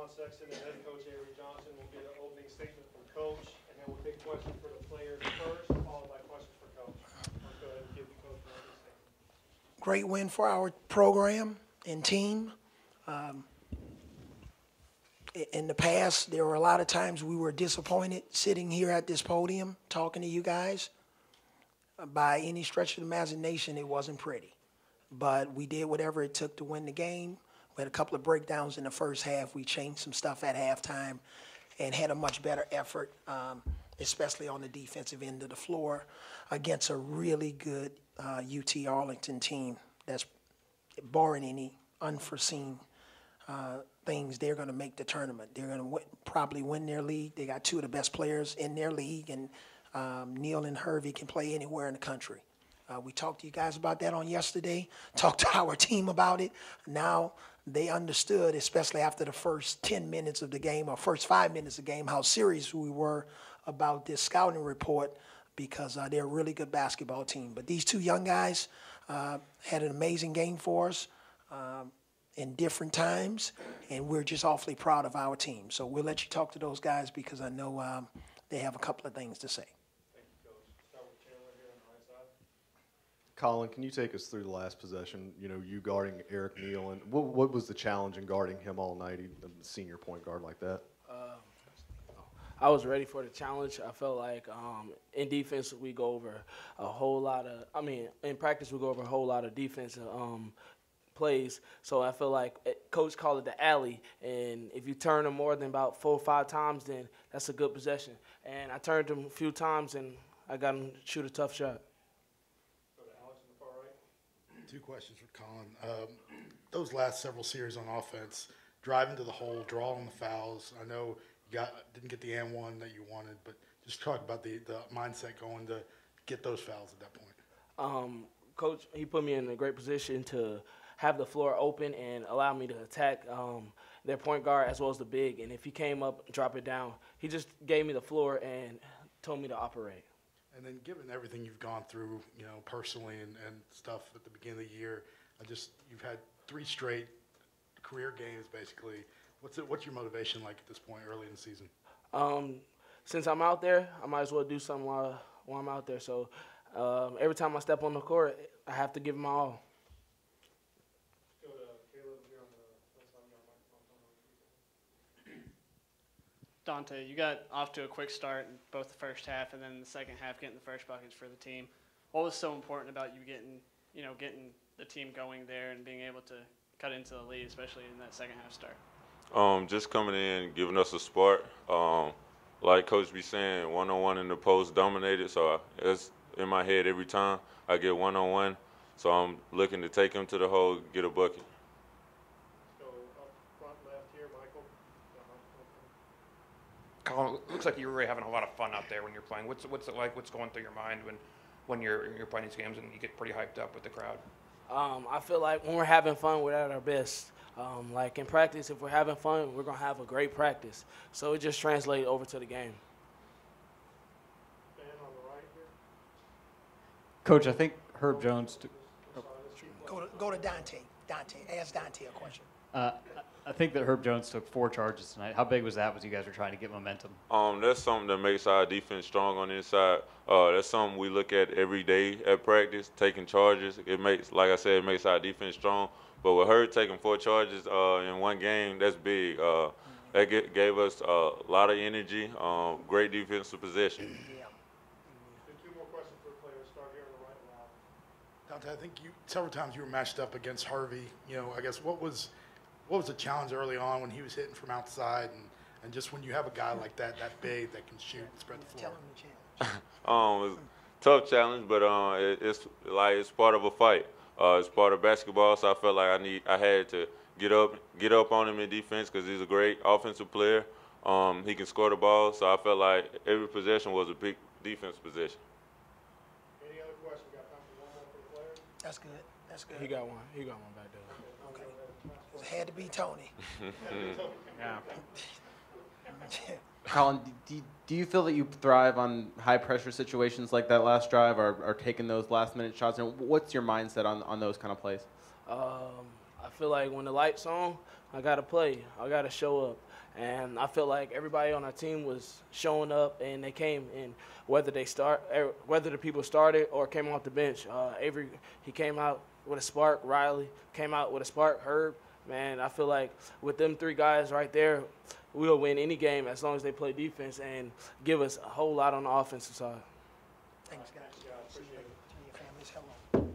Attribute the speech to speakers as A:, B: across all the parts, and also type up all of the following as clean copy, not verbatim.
A: Collin Sexton and head coach Avery will get an opening statement from coach, and then we'll take questions for the players first, followed by questions for coach. Let's go ahead and give the coach an opening statement.
B: Great win for our program and team. In the past, there were a lot of times we were disappointed sitting here at this podium talking to you guys. By any stretch of the imagination, it wasn't pretty. But we did whatever it took to win the game. We had a couple of breakdowns in the first half. We changed some stuff at halftime and had a much better effort, especially on the defensive end of the floor, against a really good UT Arlington team that's, barring any unforeseen things, they're going to make the tournament. They're going to probably win their league. They got two of the best players in their league, and Neal and Hervey can play anywhere in the country. We talked to you guys about that on yesterday, talked to our team about it. Now they understood, especially after the first 10 minutes of the game or first 5 minutes of the game, how serious we were about this scouting report, because they're a really good basketball team. But these two young guys had an amazing game for us in different times, and we're just awfully proud of our team. So we'll let you talk to those guys because I know they have a couple of things to say.
C: Collin, can you take us through the last possession? You know, you guarding Eric Neal, and what was the challenge in guarding him all night, a senior point guard like that?
D: I was ready for the challenge. I felt like in defense we go over a whole lot of, in practice we go over a whole lot of defensive plays. So I feel like coach called it the alley, and if you turn them more than about 4 or 5 times, then that's a good possession. And I turned him a few times, and I got him to shoot a tough shot.
E: Two questions for Collin. Those last several series on offense, driving to the hole, drawing the fouls. I know you didn't get the and one that you wanted, but just talk about the mindset going to get those fouls at that point.
D: Coach, he put me in a great position to have the floor open and allow me to attack their point guard as well as the big. And if he came up and dropped it down, he just gave me the floor and told me to operate.
E: And then given everything you've gone through, you know, personally and stuff at the beginning of the year, you've had 3 straight career games basically. What's your motivation like at this point early in the season?
D: Since I'm out there, I might as well do something while I'm out there. So every time I step on the court, I have to give it my all.
A: Go to Caleb here on the
F: Danta, you got off to a quick start in both the first half and then the second half getting the first buckets for the team. What was so important about you getting the team going there and being able to cut into the lead, especially in that second half start?
G: Just coming in, giving us a spark. Like Coach be saying, one-on-one in the post dominated, so it's in my head every time I get one-on-one. So I'm looking to take him to the hole, get a bucket.
H: Collin, it looks like you're really having a lot of fun out there when you're playing. What's it like? What's going through your mind when you're playing these games and you get pretty hyped up with the crowd?
D: I feel like when we're having fun, we're at our best. Like in practice, if we're having fun, we're gonna have a great practice. So it just translates over to the game.
I: Coach, I think Herb Jones.
B: Go to Dante. Ask Dante a question.
I: I think that Herb Jones took 4 charges tonight. How big was that as you guys were trying to get momentum?
G: That's something that makes our defense strong on the inside. That's something we look at every day at practice, taking charges. It makes, like I said, it makes our defense strong. But with her taking 4 charges in one game, that's big. That gave us a lot of energy, great defensive possession.
B: Yeah.
A: Two more questions for the players. Start here on the right now.
E: Dante, I think several times you were matched up against Hervey. You know, I guess what was the challenge early on when he was hitting from outside, and just when you have a guy like that big that can shoot and spread the floor?
B: Tell him the challenge.
G: It was a tough challenge, but it's part of a fight. It's part of basketball, so I felt like I had to get up on him in defense because he's a great offensive player. He can score the ball, so I felt like every possession was a big defense possession.
A: Any other questions? We got time for one more for the players.
B: That's good. That's good.
D: He got one back there.
B: Okay. It had to be Tony.
I: Yeah.
J: Collin, do you feel that you thrive on high-pressure situations like that last drive or taking those last-minute shots? And what's your mindset on those kind of plays?
D: I feel like when the light's on, I got to play. I got to show up. And I feel like everybody on our team was showing up, and they came. And whether the people started or came off the bench, Avery, he came out with a spark. Riley came out with a spark. Herb, man, I feel like with them 3 guys right there, we'll win any game as long as they play defense and give us a whole lot on the offensive side.
B: Thanks, guys.
A: Appreciate it.
B: Tell your families hello. Tell your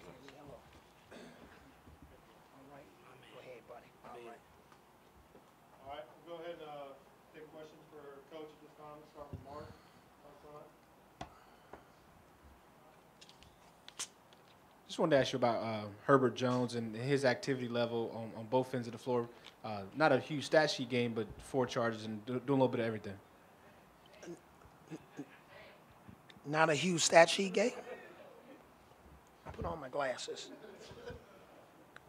B: family hello. All right. Go ahead, buddy. All right.
A: All right, we'll go ahead and take questions for Coach at this time. Let's start with Mark up front.
K: Just wanted to ask you about Herbert Jones and his activity level on both ends of the floor. Not a huge stat sheet game, but 4 charges and doing a little bit of everything.
B: Not a huge stat sheet game. I put on my glasses.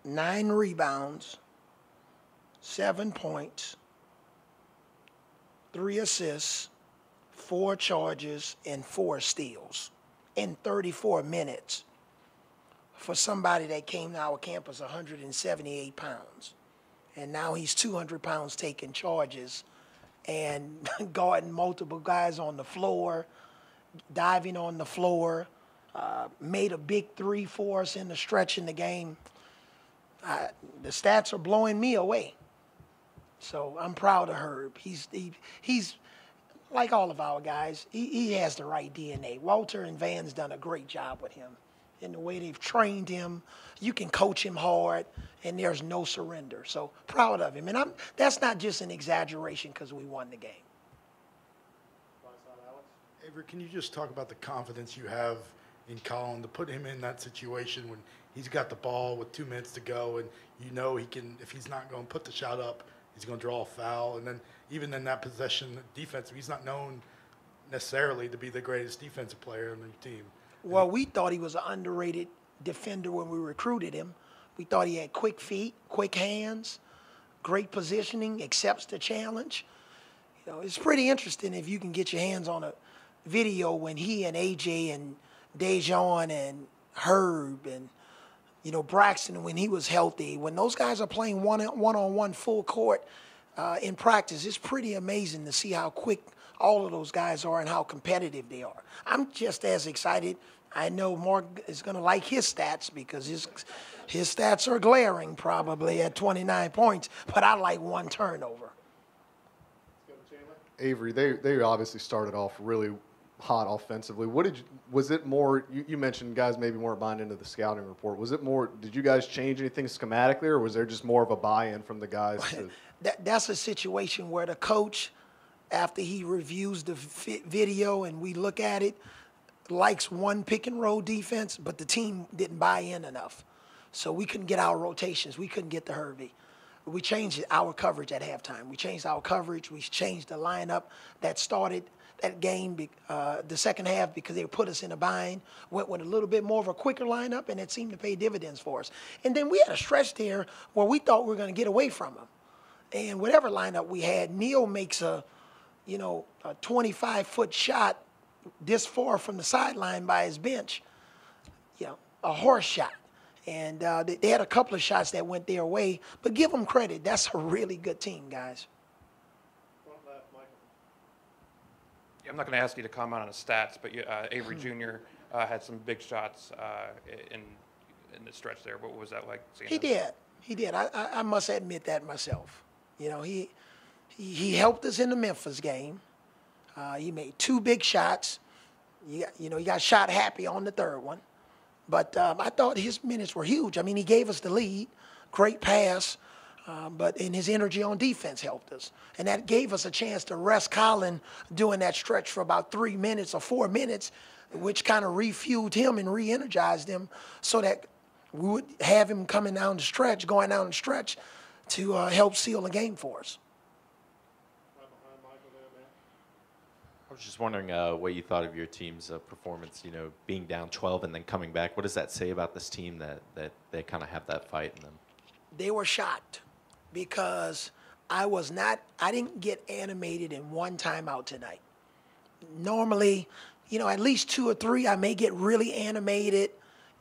B: 9 rebounds, 7 points, 3 assists, 4 charges, and 4 steals in 34 minutes for somebody that came to our campus 178 pounds. And now he's 200 pounds taking charges and guarding multiple guys on the floor, diving on the floor, made a big 3 for us in the stretch in the game. The stats are blowing me away. So I'm proud of Herb. He's like all of our guys. He has the right DNA. Walter and Van's done a great job with him in the way they've trained him. You can coach him hard, and there's no surrender. So proud of him. And that's not just an exaggeration because we won the game.
E: Avery, can you just talk about the confidence you have in Collin to put him in that situation when he's got the ball with 2 minutes to go, and you know he can, if he's not going to put the shot up, he's going to draw a foul, and then even in that possession defense, he's not known necessarily to be the greatest defensive player on the team.
B: Well, we thought he was an underrated defender when we recruited him. We thought he had quick feet, quick hands, great positioning, accepts the challenge. You know, it's pretty interesting if you can get your hands on a video when he and AJ and Dejon and Herb and, you know, Braxton, when he was healthy, when those guys are playing one-on-one full court in practice, it's pretty amazing to see how quick all of those guys are and how competitive they are. I'm just as excited. I know Mark is going to like his stats because his stats are glaring probably at 29 points, but I like 1 turnover.
C: Avery, they obviously started off really hot offensively. Was it more, you mentioned guys maybe weren't buying into the scouting report. Was it more, did you guys change anything schematically, or was there just more of a buy-in from the guys?
B: That's a situation where the coach, after he reviews the video and we look at it, likes one pick and roll defense, but the team didn't buy in enough. So we couldn't get our rotations. We couldn't get the Hervey. We changed our coverage at halftime. We changed our coverage. We changed the lineup that started that game, the second half, because they put us in a bind, went with a little bit more of a quicker lineup, and it seemed to pay dividends for us. And then we had a stretch there where we thought we were going to get away from them. And whatever lineup we had, Neal makes a 25-foot shot this far from the sideline by his bench, a horse shot. And they had a couple of shots that went their way, but give them credit. That's a really good team, guys.
H: I'm not going to ask you to comment on his stats, but Avery Jr. Had some big shots in the stretch there. What was that like?
B: He did. I must admit that myself. He helped us in the Memphis game. He made 2 big shots. He got shot happy on the 3rd one. But I thought his minutes were huge. I mean, he gave us the lead, great pass, but his energy on defense helped us. And that gave us a chance to rest Collin doing that stretch for about 3 minutes or 4 minutes, which kind of refueled him and re-energized him so that we would have him going down the stretch to help seal the game for us.
L: I was just wondering what you thought of your team's performance, being down 12 and then coming back. What does that say about this team that they kind of have that fight in them?
B: They were shocked because I didn't get animated in 1 timeout tonight. Normally, at least 2 or 3, I may get really animated,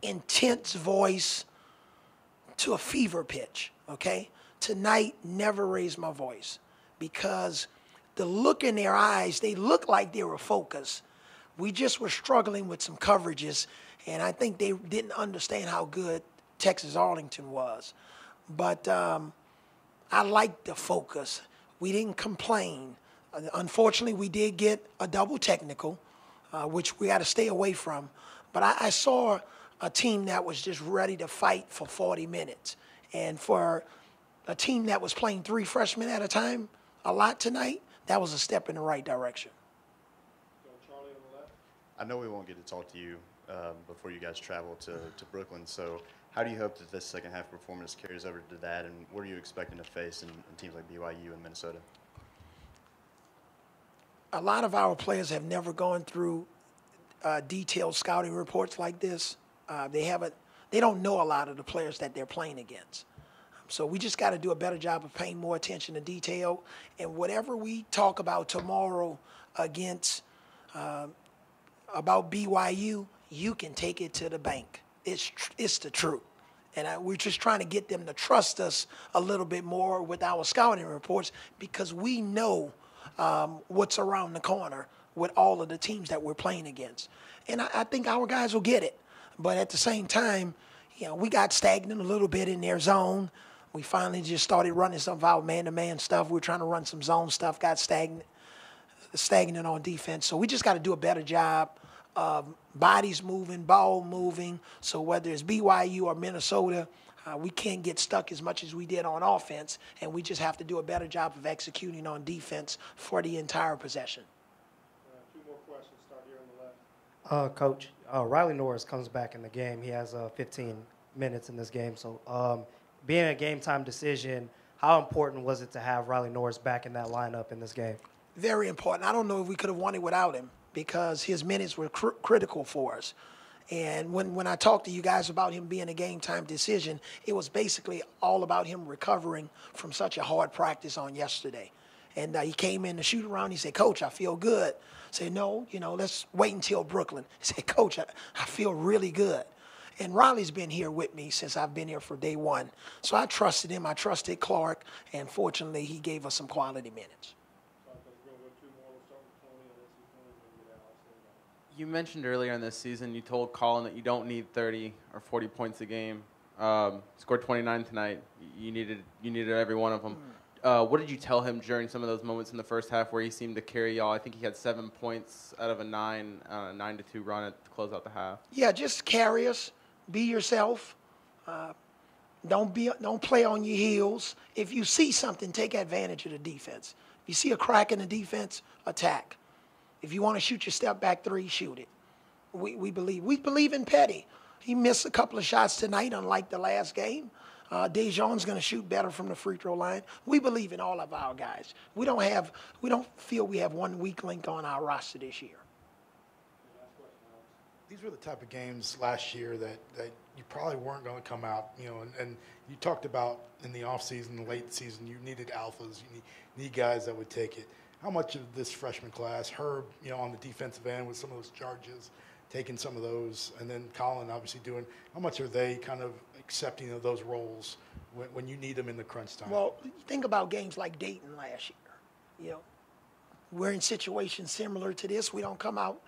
B: intense voice to a fever pitch, okay? Tonight, never raised my voice. because the look in their eyes, they looked like they were focused. We just were struggling with some coverages, and I think they didn't understand how good Texas Arlington was. But I liked the focus. We didn't complain. Unfortunately, we did get a double technical, which we got to stay away from. But I saw a team that was just ready to fight for 40 minutes. And for a team that was playing 3 freshmen at a time a lot tonight, that was a step in the right direction.
A: Charlie on the left.
M: I know we won't get to talk to you before you guys travel to Brooklyn, so how do you hope that this second half performance carries over to that, and what are you expecting to face in teams like BYU and Minnesota?
B: A lot of our players have never gone through detailed scouting reports like this. They don't know a lot of the players that they're playing against. So we just got to do a better job of paying more attention to detail. And whatever we talk about tomorrow against about BYU, you can take it to the bank. It's the truth. And we're just trying to get them to trust us a little bit more with our scouting reports, because we know what's around the corner with all of the teams that we're playing against. And I think our guys will get it. But at the same time, we got stagnant a little bit in their zone. We finally just started running some of our man-to-man stuff. We were trying to run some zone stuff, got stagnant on defense. So we just got to do a better job of bodies moving, ball moving. So whether it's BYU or Minnesota, we can't get stuck as much as we did on offense, and we just have to do a better job of executing on defense for the entire possession.
A: 2 more questions. Start here on the left.
N: Coach, Riley Norris comes back in the game. He has 15 minutes in this game. So being a game-time decision, how important was it to have Riley Norris back in that lineup in this game?
B: Very important. I don't know if we could have won it without him, because his minutes were critical for us. And when I talked to you guys about him being a game-time decision, it was basically all about him recovering from such a hard practice on yesterday. And he came in the shoot-around. He said, Coach, I feel good. I said, no, let's wait until Brooklyn. He said, Coach, I feel really good. And Riley's been here with me since I've been here for day one. So I trusted him. I trusted Clark. And fortunately, he gave us some quality minutes.
J: You mentioned earlier in this season, you told Collin that you don't need 30 or 40 points a game. Scored 29 tonight. You needed every one of them. What did you tell him during some of those moments in the first half where he seemed to carry y'all? I think he had 7 points out of a 9-2 run to close out the half.
B: Yeah, just carry us. Be yourself. Don't play on your heels. If you see something, take advantage of the defense. If you see a crack in the defense, attack. If you want to shoot your step-back 3, shoot it. We believe in Petty. He missed a couple of shots tonight, unlike the last game. Dejon's going to shoot better from the free throw line. We believe in all of our guys. We don't feel we have one weak link on our roster this year.
E: These were the type of games last year that you probably weren't going to come out, and you talked about in the offseason, the late season, you needed alphas, you need guys that would take it. How much of this freshman class, Herb, on the defensive end with some of those charges, taking some of those, and then Collin obviously doing, how much are they kind of accepting of those roles when you need them in the crunch time?
B: Well, think about games like Dayton last year. We're in situations similar to this. We don't come out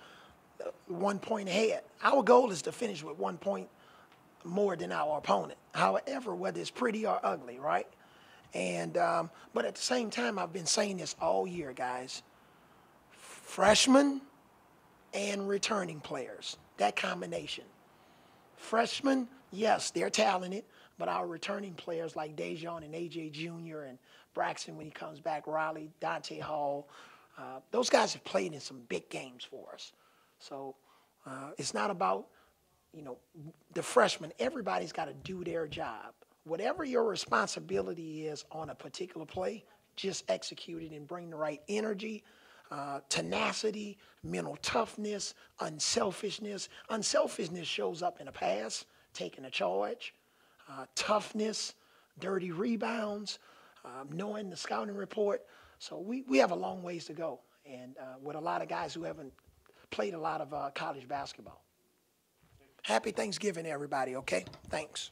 B: 1 point ahead. Our goal is to finish with 1 point more than our opponent. However, whether it's pretty or ugly, right? And but at the same time, I've been saying this all year, guys. Freshmen and returning players, that combination. Freshmen, yes, they're talented, but our returning players like Dejon and AJ Jr. and Braxton when he comes back, Riley, Dante Hall, those guys have played in some big games for us. So it's not about, the freshmen. Everybody's got to do their job. Whatever your responsibility is on a particular play, just execute it and bring the right energy, tenacity, mental toughness, unselfishness. Unselfishness shows up in a pass, taking a charge, toughness, dirty rebounds, knowing the scouting report. So we have a long ways to go, and with a lot of guys who haven't played a lot of college basketball. Happy Thanksgiving, everybody, okay? Thanks.